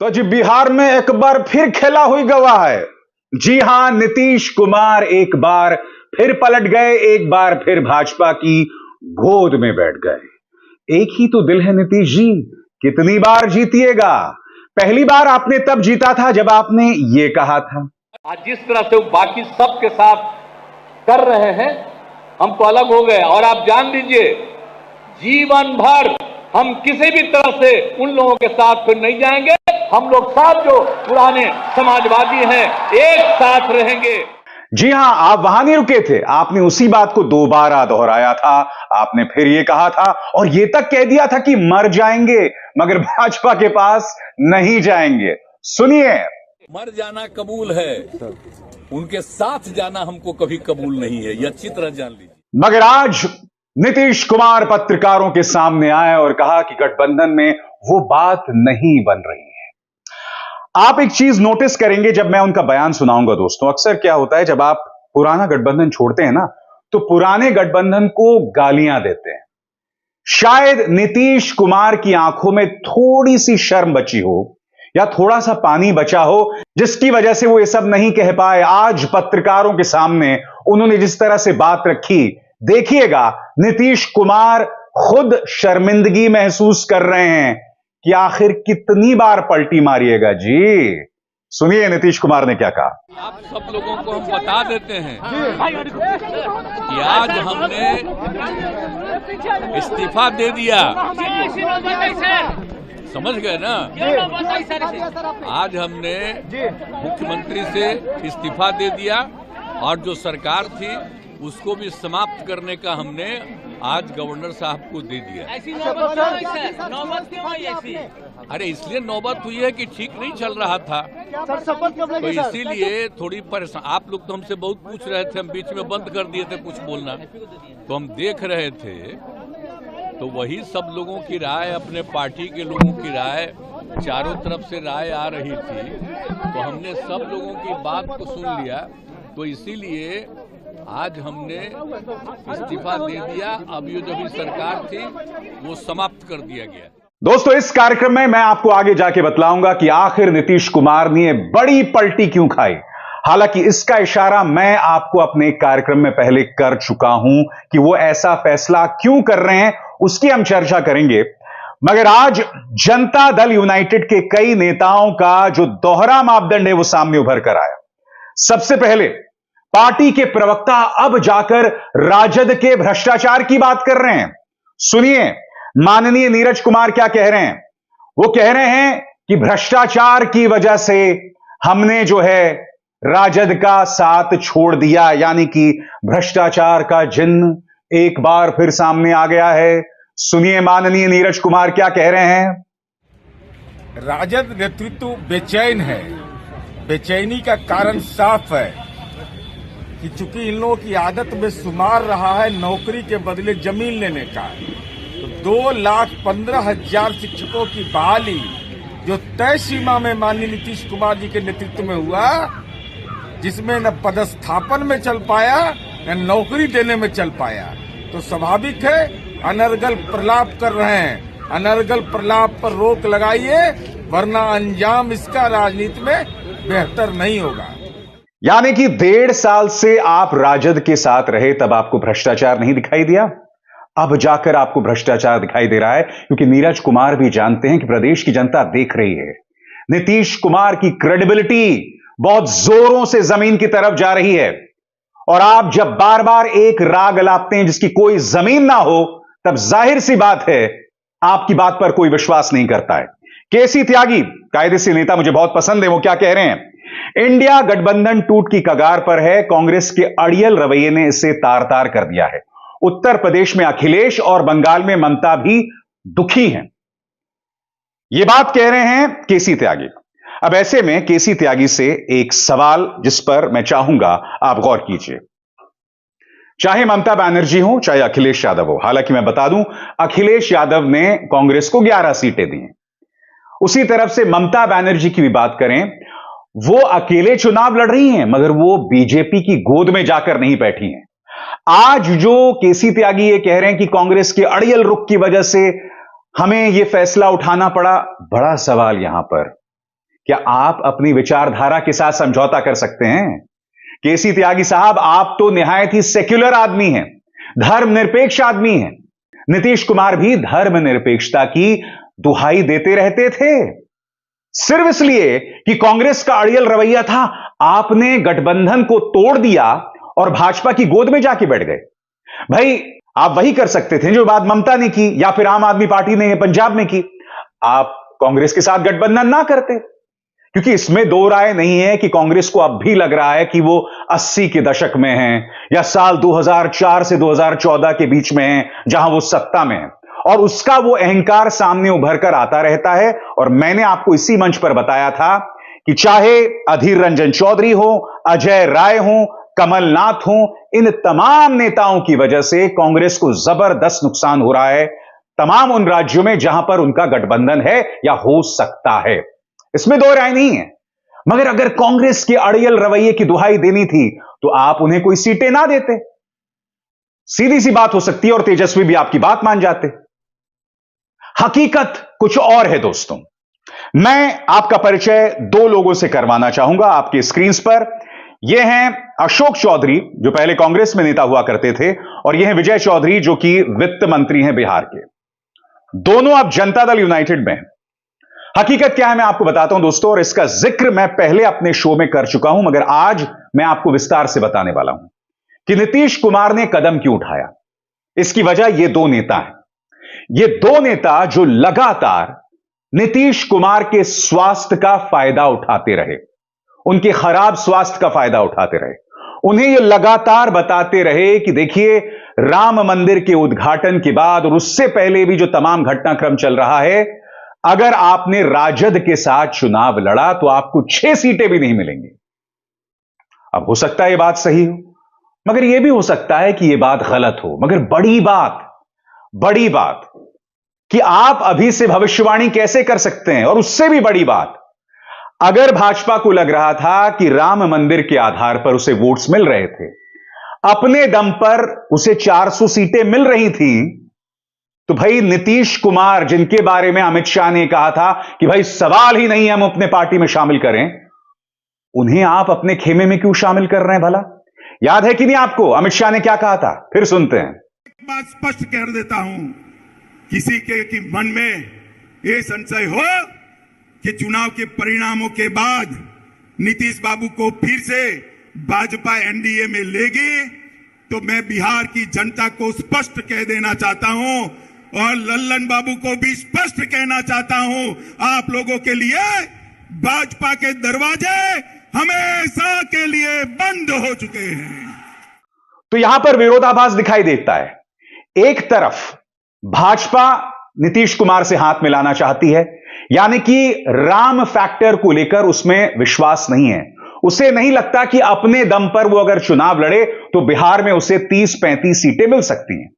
तो जी बिहार में एक बार फिर खेला हुई गवाह है। जी हां, नीतीश कुमार एक बार फिर पलट गए, एक बार फिर भाजपा की गोद में बैठ गए। एक ही तो दिल है नीतीश जी, कितनी बार जीतिएगा? पहली बार आपने तब जीता था जब आपने ये कहा था। आज जिस तरह से वो बाकी सबके साथ कर रहे हैं, हम तो अलग हो गए। और आप जान लीजिए, जीवन भर हम किसी भी तरह से उन लोगों के साथ फिर नहीं जाएंगे। हम लोग सब जो पुराने समाजवादी हैं, एक साथ रहेंगे। जी हां, आप वहां नहीं रुके थे, आपने उसी बात को दोबारा दोहराया था। आपने फिर ये कहा था और ये तक कह दिया था कि मर जाएंगे मगर भाजपा के पास नहीं जाएंगे। सुनिए, मर जाना कबूल है, उनके साथ जाना हमको कभी कबूल नहीं है, यह अच्छी तरह जान लीजिए। मगर आज नीतीश कुमार पत्रकारों के सामने आए और कहा कि गठबंधन में वो बात नहीं बन रही है। आप एक चीज नोटिस करेंगे जब मैं उनका बयान सुनाऊंगा दोस्तों, अक्सर क्या होता है जब आप पुराना गठबंधन छोड़ते हैं ना, तो पुराने गठबंधन को गालियां देते हैं। शायद नीतीश कुमार की आंखों में थोड़ी सी शर्म बची हो या थोड़ा सा पानी बचा हो, जिसकी वजह से वो ये सब नहीं कह पाए। आज पत्रकारों के सामने उन्होंने जिस तरह से बात रखी, देखिएगा नीतीश कुमार खुद शर्मिंदगी महसूस कर रहे हैं कि आखिर कितनी बार पलटी मारिएगा जी। सुनिए नीतीश कुमार ने क्या कहा। आप सब लोगों को हम बता देते हैं कि आज हमने इस्तीफा दे दिया, समझ गए ना। आज हमने मुख्यमंत्री से इस्तीफा दे दिया और जो सरकार थी उसको भी समाप्त करने का हमने आज गवर्नर साहब को दे दिया। ऐसी नौबत क्यों आई ऐसी? अरे इसलिए नौबत हुई है कि ठीक नहीं चल रहा था, तो इसीलिए थोड़ी परेशान। आप लोग तो हमसे बहुत पूछ रहे थे, हम बीच में बंद कर दिए थे कुछ बोलना, तो हम देख रहे थे। तो वही सब लोगों की राय, अपने पार्टी के लोगों की राय, चारों तरफ से राय आ रही थी, तो हमने सब लोगों की बात को सुन लिया। तो इसीलिए आज हमने इस्तीफा दे दिया। अब ये जो भी सरकार थी वो समाप्त कर दिया गया। दोस्तों, इस कार्यक्रम में मैं आपको आगे जाके बतलाऊंगा कि आखिर नीतीश कुमार ने बड़ी पलटी क्यों खाई। हालांकि इसका इशारा मैं आपको अपने कार्यक्रम में पहले कर चुका हूं कि वो ऐसा फैसला क्यों कर रहे हैं, उसकी हम चर्चा करेंगे। मगर आज जनता दल यूनाइटेड के कई नेताओं का जो दोहरा मापदंड है वो सामने उभर कर आया। सबसे पहले पार्टी के प्रवक्ता अब जाकर राजद के भ्रष्टाचार की बात कर रहे हैं। सुनिए माननीय नीरज कुमार क्या कह रहे हैं। वो कह रहे हैं कि भ्रष्टाचार की वजह से हमने जो है राजद का साथ छोड़ दिया, यानी कि भ्रष्टाचार का जिन्न एक बार फिर सामने आ गया है। सुनिए माननीय नीरज कुमार क्या कह रहे हैं। राजद नेतृत्व बेचैन है। बेचैनी का कारण साफ है कि चूंकि इन लोगों की आदत में शुमार रहा है नौकरी के बदले जमीन लेने का। तो 2,15,000 शिक्षकों की बहाली जो तय सीमा में माननीय नीतीश कुमार जी के नेतृत्व में हुआ, जिसमें न पदस्थापन में चल पाया न नौकरी देने में चल पाया, तो स्वाभाविक है अनर्गल प्रलाप कर रहे हैं। अनर्गल प्रलाप पर रोक लगाइए, वरना अंजाम इसका राजनीति में बेहतर नहीं होगा। यानी कि 1.5 साल से आप राजद के साथ रहे, तब आपको भ्रष्टाचार नहीं दिखाई दिया, अब जाकर आपको भ्रष्टाचार दिखाई दे रहा है। क्योंकि नीरज कुमार भी जानते हैं कि प्रदेश की जनता देख रही है, नीतीश कुमार की क्रेडिबिलिटी बहुत जोरों से जमीन की तरफ जा रही है। और आप जब बार बार एक राग अलापते हैं जिसकी कोई जमीन ना हो, तब जाहिर सी बात है आपकी बात पर कोई विश्वास नहीं करता है। केसी त्यागी कायदे से नेता मुझे बहुत पसंद है। वो क्या कह रहे हैं, इंडिया गठबंधन टूट की कगार पर है, कांग्रेस के अड़ियल रवैये ने इसे तार तार कर दिया है। उत्तर प्रदेश में अखिलेश और बंगाल में ममता भी दुखी हैं। यह बात कह रहे हैं केसी त्यागी। अब ऐसे में केसी त्यागी से एक सवाल जिस पर मैं चाहूंगा आप गौर कीजिए। चाहे ममता बनर्जी हो चाहे अखिलेश यादव हो, हालांकि मैं बता दूं अखिलेश यादव ने कांग्रेस को 11 सीटें दी। उसी तरफ से ममता बनर्जी की भी बात करें, वो अकेले चुनाव लड़ रही हैं, मगर वो बीजेपी की गोद में जाकर नहीं बैठी हैं। आज जो केसी त्यागी ये कह रहे हैं कि कांग्रेस के अड़ियल रुख की वजह से हमें यह फैसला उठाना पड़ा, बड़ा सवाल यहां पर क्या आप अपनी विचारधारा के साथ समझौता कर सकते हैं? केसी त्यागी साहब, आप तो निहायत ही सेक्युलर आदमी हैं, धर्मनिरपेक्ष आदमी हैं। नीतीश कुमार भी धर्मनिरपेक्षता की दुहाई देते रहते थे। सिर्फ इसलिए कि कांग्रेस का अड़ियल रवैया था, आपने गठबंधन को तोड़ दिया और भाजपा की गोद में जाके बैठ गए। भाई, आप वही कर सकते थे जो बात ममता ने की या फिर आम आदमी पार्टी ने पंजाब में की। आप कांग्रेस के साथ गठबंधन ना करते, क्योंकि इसमें दो राय नहीं है कि कांग्रेस को अब भी लग रहा है कि वो 80 के दशक में है या साल 2004 से 2014 के बीच में है, जहां वो सत्ता में है, और उसका वो अहंकार सामने उभर कर आता रहता है। और मैंने आपको इसी मंच पर बताया था कि चाहे अधीर रंजन चौधरी हो, अजय राय हो, कमलनाथ हो, इन तमाम नेताओं की वजह से कांग्रेस को जबरदस्त नुकसान हो रहा है तमाम उन राज्यों में जहां पर उनका गठबंधन है या हो सकता है। इसमें दो राय नहीं है। मगर अगर कांग्रेस के अड़ियल रवैये की दुहाई देनी थी तो आप उन्हें कोई सीटें ना देते। सीधी सी बात हो सकती है और तेजस्वी भी आपकी बात मान जाते। हकीकत कुछ और है दोस्तों। मैं आपका परिचय दो लोगों से करवाना चाहूंगा आपकी स्क्रीन पर। यह हैं अशोक चौधरी, जो पहले कांग्रेस में नेता हुआ करते थे, और यह हैं विजय चौधरी, जो कि वित्त मंत्री हैं बिहार के। दोनों अब जनता दल यूनाइटेड में हैं। हकीकत क्या है मैं आपको बताता हूं दोस्तों, और इसका जिक्र मैं पहले अपने शो में कर चुका हूं, मगर आज मैं आपको विस्तार से बताने वाला हूं कि नीतीश कुमार ने कदम क्यों उठाया। इसकी वजह ये दो नेता हैं। ये दो नेता जो लगातार नीतीश कुमार के स्वास्थ्य का फायदा उठाते रहे, उनके खराब स्वास्थ्य का फायदा उठाते रहे। उन्हें यह लगातार बताते रहे कि देखिए, राम मंदिर के उद्घाटन के बाद और उससे पहले भी जो तमाम घटनाक्रम चल रहा है, अगर आपने राजद के साथ चुनाव लड़ा तो आपको 6 सीटें भी नहीं मिलेंगी। अब हो सकता है यह बात सही हो, मगर यह भी हो सकता है कि यह बात गलत हो। मगर बड़ी बात कि आप अभी से भविष्यवाणी कैसे कर सकते हैं। और उससे भी बड़ी बात, अगर भाजपा को लग रहा था कि राम मंदिर के आधार पर उसे वोट्स मिल रहे थे, अपने दम पर उसे 400 सीटें मिल रही थी, तो भाई नीतीश कुमार, जिनके बारे में अमित शाह ने कहा था कि भाई सवाल ही नहीं है हम अपने पार्टी में शामिल करें, उन्हें आप अपने खेमे में क्यों शामिल कर रहे हैं भला? याद है कि नहीं आपको अमित शाह ने क्या कहा था? फिर सुनते हैं। एक बात स्पष्ट कर देता हूं, किसी के मन में यह संशय हो कि चुनाव के परिणामों के बाद नीतीश बाबू को फिर से भाजपा एनडीए में लेगी, तो मैं बिहार की जनता को स्पष्ट कह देना चाहता हूं और लल्लन बाबू को भी स्पष्ट कहना चाहता हूं, आप लोगों के लिए भाजपा के दरवाजे हमेशा के लिए बंद हो चुके हैं। तो यहां पर विरोधाभास दिखाई देता है। एक तरफ भाजपा नीतीश कुमार से हाथ मिलाना चाहती है, यानी कि राम फैक्टर को लेकर उसमें विश्वास नहीं है। उसे नहीं लगता कि अपने दम पर वो अगर चुनाव लड़े तो बिहार में उसे 30-35 सीटें मिल सकती हैं।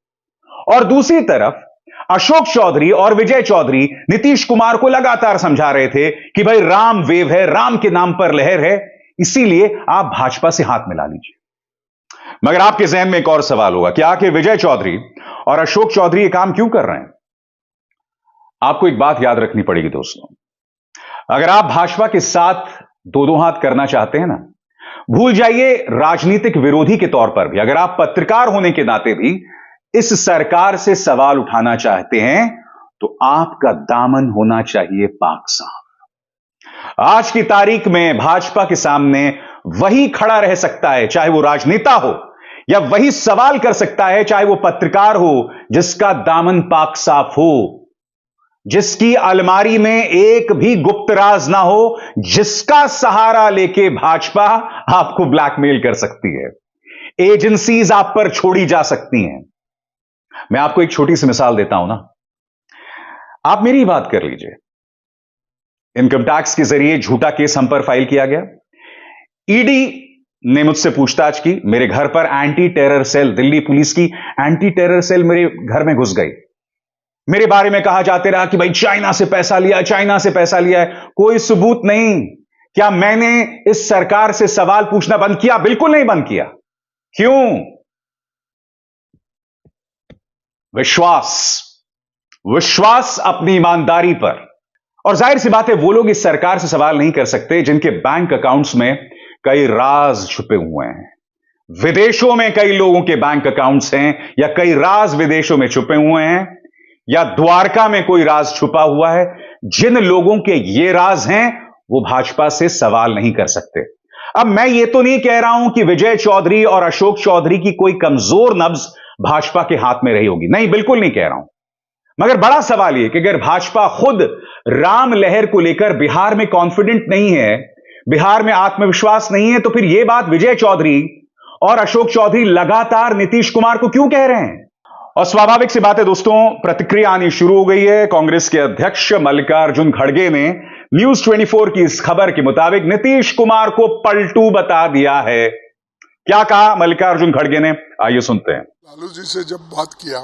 और दूसरी तरफ अशोक चौधरी और विजय चौधरी नीतीश कुमार को लगातार समझा रहे थे कि भाई राम वेव है, राम के नाम पर लहर है, इसीलिए आप भाजपा से हाथ मिला लीजिए। मगर आपके जहन में एक और सवाल होगा कि आखिर विजय चौधरी और अशोक चौधरी ये काम क्यों कर रहे हैं? आपको एक बात याद रखनी पड़ेगी दोस्तों, अगर आप भाजपा के साथ दो हाथ करना चाहते हैं ना, भूल जाइए राजनीतिक विरोधी के तौर पर भी, अगर आप पत्रकार होने के नाते भी इस सरकार से सवाल उठाना चाहते हैं, तो आपका दामन होना चाहिए पाक साफ। आज की तारीख में भाजपा के सामने वही खड़ा रह सकता है, चाहे वो राजनेता हो, या वही सवाल कर सकता है, चाहे वो पत्रकार हो, जिसका दामन पाक साफ हो, जिसकी अलमारी में एक भी गुप्त राज ना हो, जिसका सहारा लेके भाजपा आपको ब्लैकमेल कर सकती है, एजेंसीज आप पर छोड़ी जा सकती हैं। मैं आपको एक छोटी सी मिसाल देता हूं ना, आप मेरी बात कर लीजिए। इनकम टैक्स के जरिए झूठा केस हम पर फाइल किया गया, ईडी ने मुझसे पूछताछ की, मेरे घर पर anti terror cell, Delhi police की एंटी टेरर सेल मेरे घर में घुस गई। मेरे बारे में कहा जाते रहा कि भाई चाइना से पैसा लिया, चाइना से पैसा लिया है, कोई सबूत नहीं। क्या मैंने इस सरकार से सवाल पूछना बंद किया? बिल्कुल नहीं बंद किया। क्यों? विश्वास अपनी ईमानदारी पर और जाहिर सी बात है वो लोग इस सरकार से सवाल नहीं कर सकते जिनके बैंक अकाउंट्स में कई राज छुपे हुए हैं। विदेशों में कई लोगों के बैंक अकाउंट्स हैं, या कई राज विदेशों में छुपे हुए हैं, या द्वारका में कोई राज छुपा हुआ है। जिन लोगों के ये राज हैं वो भाजपा से सवाल नहीं कर सकते। अब मैं ये तो नहीं कह रहा हूं कि विजय चौधरी और अशोक चौधरी की कोई कमजोर नब्ज भाजपा के हाथ में रही होगी, नहीं, बिल्कुल नहीं कह रहा हूं। मगर बड़ा सवाल यह कि अगर भाजपा खुद राम लहर को लेकर बिहार में कॉन्फिडेंट नहीं है, बिहार में आत्मविश्वास नहीं है, तो फिर यह बात विजय चौधरी और अशोक चौधरी लगातार नीतीश कुमार को क्यों कह रहे हैं? और स्वाभाविक सी बात है दोस्तों, प्रतिक्रिया आनी शुरू हो गई है। कांग्रेस के अध्यक्ष मल्लिकार्जुन खड़गे ने न्यूज 24 की इस खबर के मुताबिक नीतीश कुमार को पलटू बता दिया है। क्या कहा मल्लिकार्जुन खड़गे ने, आइए सुनते हैं। लालू जी से जब बात किया,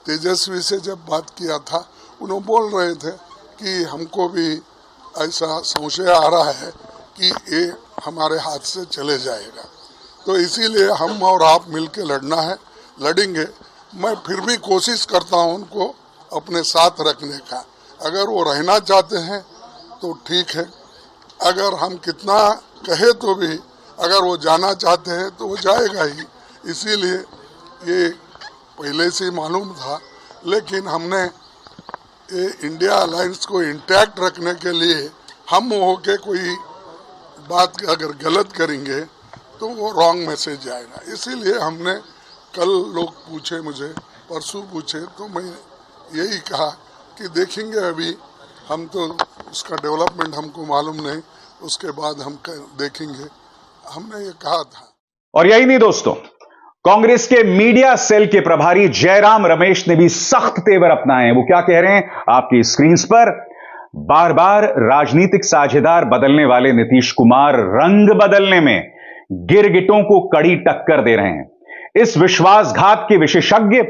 तेजस्वी से जब बात किया था, उन्होंने बोल रहे थे कि हमको भी ऐसा संशय आ रहा है कि ये हमारे हाथ से चले जाएगा, तो इसीलिए हम और आप मिलके लड़ना है, लड़ेंगे। मैं फिर भी कोशिश करता हूं उनको अपने साथ रखने का। अगर वो रहना चाहते हैं तो ठीक है, अगर हम कितना कहे तो भी अगर वो जाना चाहते हैं तो वो जाएगा ही। इसीलिए ये पहले से मालूम था, लेकिन हमने ये इंडिया अलायंस को इंटैक्ट रखने के लिए हम होके कोई बात अगर गलत करेंगे तो वो रॉन्ग मैसेज आएगा। इसीलिए हमने कल लोग पूछे मुझे, परसों पूछे, तो मैं यही कहा कि देखेंगे, अभी हम तो उसका डेवलपमेंट हमको मालूम नहीं, उसके बाद हम देखेंगे, हमने ये कहा था। और यही नहीं दोस्तों, कांग्रेस के मीडिया सेल के प्रभारी जयराम रमेश ने भी सख्त तेवर अपनाए हैं। वो क्या कह रहे हैं आपकी स्क्रीन पर? बार बार राजनीतिक साझेदार बदलने वाले नीतीश कुमार रंग बदलने में गिरगिटों को कड़ी टक्कर दे रहे हैं। इस विश्वासघात के विशेषज्ञ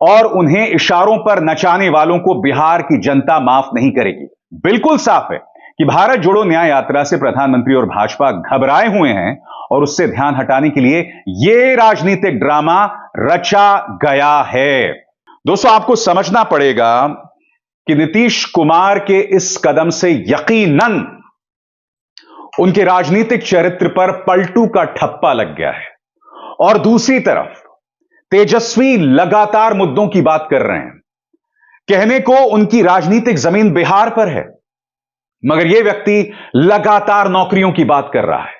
और उन्हें इशारों पर नचाने वालों को बिहार की जनता माफ नहीं करेगी। बिल्कुल साफ है कि भारत जोड़ो न्याय यात्रा से प्रधानमंत्री और भाजपा घबराए हुए हैं और उससे ध्यान हटाने के लिए यह राजनीतिक ड्रामा रचा गया है। दोस्तों, आपको समझना पड़ेगा कि नीतीश कुमार के इस कदम से यकीनन उनके राजनीतिक चरित्र पर पलटू का ठप्पा लग गया है। और दूसरी तरफ तेजस्वी लगातार मुद्दों की बात कर रहे हैं। कहने को उनकी राजनीतिक जमीन बिहार पर है, मगर यह व्यक्ति लगातार नौकरियों की बात कर रहा है।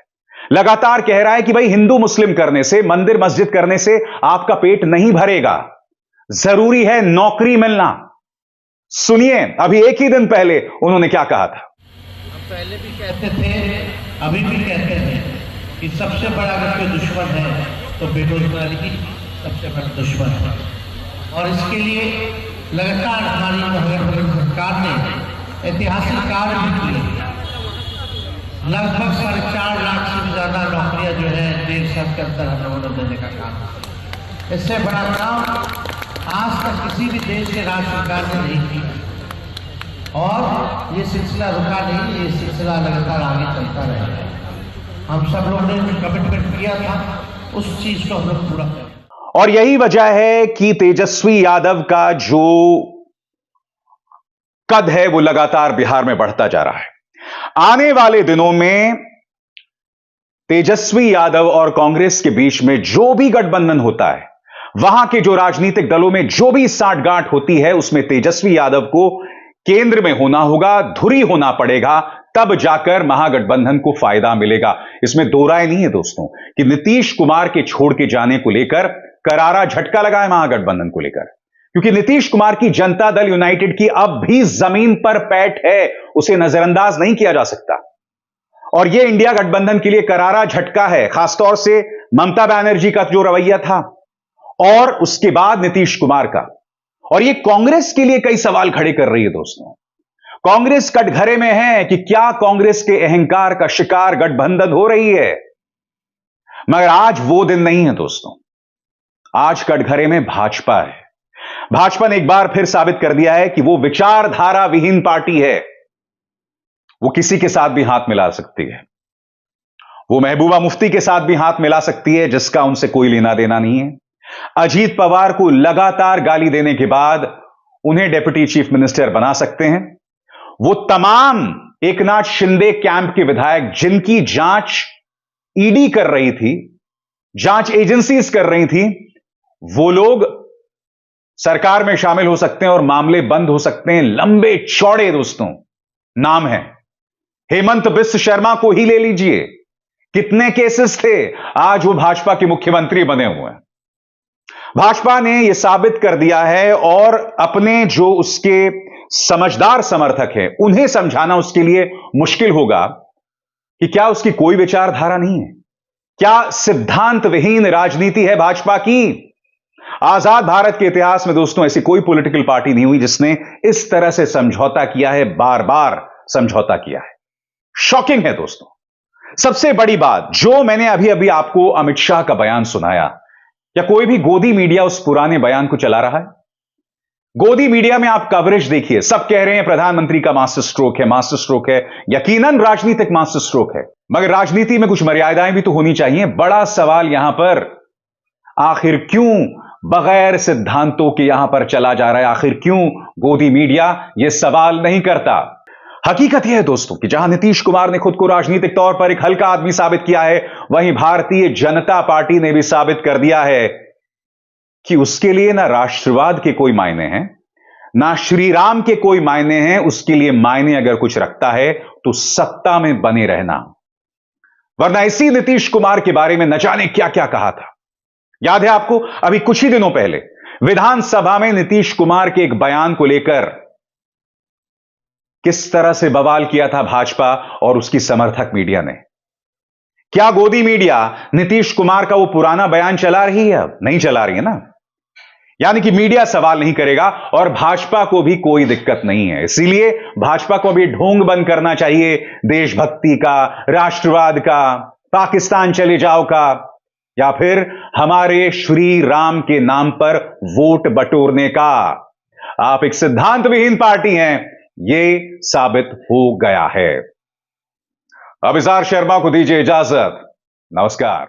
लगातार कह रहा है कि भाई हिंदू मुस्लिम करने से, मंदिर मस्जिद करने से आपका पेट नहीं भरेगा, जरूरी है नौकरी मिलना। सुनिए अभी एक ही दिन पहले उन्होंने क्या कहा था। हम पहले भी कहते थे, अभी भी कहते हैं कि सबसे बड़ा अगर कोई दुश्मन है तो बेरोजगारी की सबसे बड़ा दुश्मन है। और इसके लिए लगातार हमारी सरकार ने ऐतिहासिक कार्य भी किए। लगभग 4.5 लाख से भी ज्यादा नौकरियां जो है 1.5 साल के अंदर हम लोगों ने देने का काम। इससे बड़ा काम आज तक किसी भी देश के राज्य सरकार ने नहीं किया। और ये सिलसिला रुका नहीं, ये सिलसिला लगातार आगे चलता रहेगा। हम सब लोगों ने कमिटमेंट किया था, उस चीज को हम लोग पूरा करें। और यही वजह है कि तेजस्वी यादव का जो कद है वो लगातार बिहार में बढ़ता जा रहा है। आने वाले दिनों में तेजस्वी यादव और कांग्रेस के बीच में जो भी गठबंधन होता है, वहां के जो राजनीतिक दलों में जो भी साठगांठ होती है, उसमें तेजस्वी यादव को केंद्र में होना होगा, धुरी होना पड़ेगा, तब जाकर महागठबंधन को फायदा मिलेगा। इसमें दो राय नहीं है दोस्तों कि नीतीश कुमार के छोड़ के जाने को लेकर करारा झटका लगा है महागठबंधन को लेकर, क्योंकि नीतीश कुमार की जनता दल यूनाइटेड की अब भी जमीन पर पैठ है, उसे नजरअंदाज नहीं किया जा सकता। और यह इंडिया गठबंधन के लिए करारा झटका है, खासतौर से ममता बनर्जी का जो रवैया था और उसके बाद नीतीश कुमार का। और यह कांग्रेस के लिए कई सवाल खड़े कर रही है दोस्तों। कांग्रेस कटघरे में है कि क्या कांग्रेस के अहंकार का शिकार गठबंधन हो रही है। मगर आज वो दिन नहीं है दोस्तों, आज कटघरे में भाजपा है। भाजपा ने एक बार फिर साबित कर दिया है कि वो विचारधारा विहीन पार्टी है। वो किसी के साथ भी हाथ मिला सकती है, वो महबूबा मुफ्ती के साथ भी हाथ मिला सकती है जिसका उनसे कोई लेना देना नहीं है। अजीत पवार को लगातार गाली देने के बाद उन्हें डिप्टी चीफ मिनिस्टर बना सकते हैं। वो तमाम एकनाथ शिंदे कैंप के विधायक जिनकी जांच ईडी कर रही थी, जांच एजेंसीज कर रही थी, वो लोग सरकार में शामिल हो सकते हैं और मामले बंद हो सकते हैं। लंबे चौड़े दोस्तों नाम है। हेमंत बिस्व शर्मा को ही ले लीजिए, कितने केसेस थे, आज वो भाजपा के मुख्यमंत्री बने हुए हैं। भाजपा ने यह साबित कर दिया है और अपने जो उसके समझदार समर्थक हैं उन्हें समझाना उसके लिए मुश्किल होगा कि क्या उसकी कोई विचारधारा नहीं है, क्या सिद्धांत विहीन राजनीति है भाजपा की। आजाद भारत के इतिहास में दोस्तों ऐसी कोई पॉलिटिकल पार्टी नहीं हुई जिसने इस तरह से समझौता किया है, बार बार समझौता किया है। शॉकिंग है दोस्तों। सबसे बड़ी बात, जो मैंने अभी अभी आपको अमित शाह का बयान सुनाया, क्या कोई भी गोदी मीडिया उस पुराने बयान को चला रहा है? गोदी मीडिया में आप कवरेज देखिए, सब कह रहे हैं प्रधानमंत्री का मास्टर स्ट्रोक है, मास्टर स्ट्रोक है। यकीनन राजनीतिक मास्टर स्ट्रोक है, मगर राजनीति में कुछ मर्यादाएं भी तो होनी चाहिए। बड़ा सवाल यहां पर, आखिर क्यों बगैर सिद्धांतों के यहां पर चला जा रहा है? आखिर क्यों गोदी मीडिया यह सवाल नहीं करता? हकीकत यह है दोस्तों कि जहां नीतीश कुमार ने खुद को राजनीतिक तौर पर एक हल्का आदमी साबित किया है, वहीं भारतीय जनता पार्टी ने भी साबित कर दिया है कि उसके लिए ना राष्ट्रवाद के कोई मायने हैं, ना श्री राम के कोई मायने हैं। उसके लिए मायने अगर कुछ रखता है तो सत्ता में बने रहना। वरना इसी नीतीश कुमार के बारे में न जाने क्या क्या कहा था। याद है आपको, अभी कुछ ही दिनों पहले विधानसभा में नीतीश कुमार के एक बयान को लेकर किस तरह से बवाल किया था भाजपा और उसकी समर्थक मीडिया ने। क्या गोदी मीडिया नीतीश कुमार का वो पुराना बयान चला रही है? अब नहीं चला रही है ना। यानी कि मीडिया सवाल नहीं करेगा और भाजपा को भी कोई दिक्कत नहीं है। इसीलिए भाजपा को भी ढोंग बंद करना चाहिए देशभक्ति का, राष्ट्रवाद का, पाकिस्तान चले जाओ का, या फिर हमारे श्री राम के नाम पर वोट बटोरने का। आप एक सिद्धांत विहीन पार्टी हैं, यह साबित हो गया है। अभिसार शर्मा को दीजिए इजाजत। नमस्कार।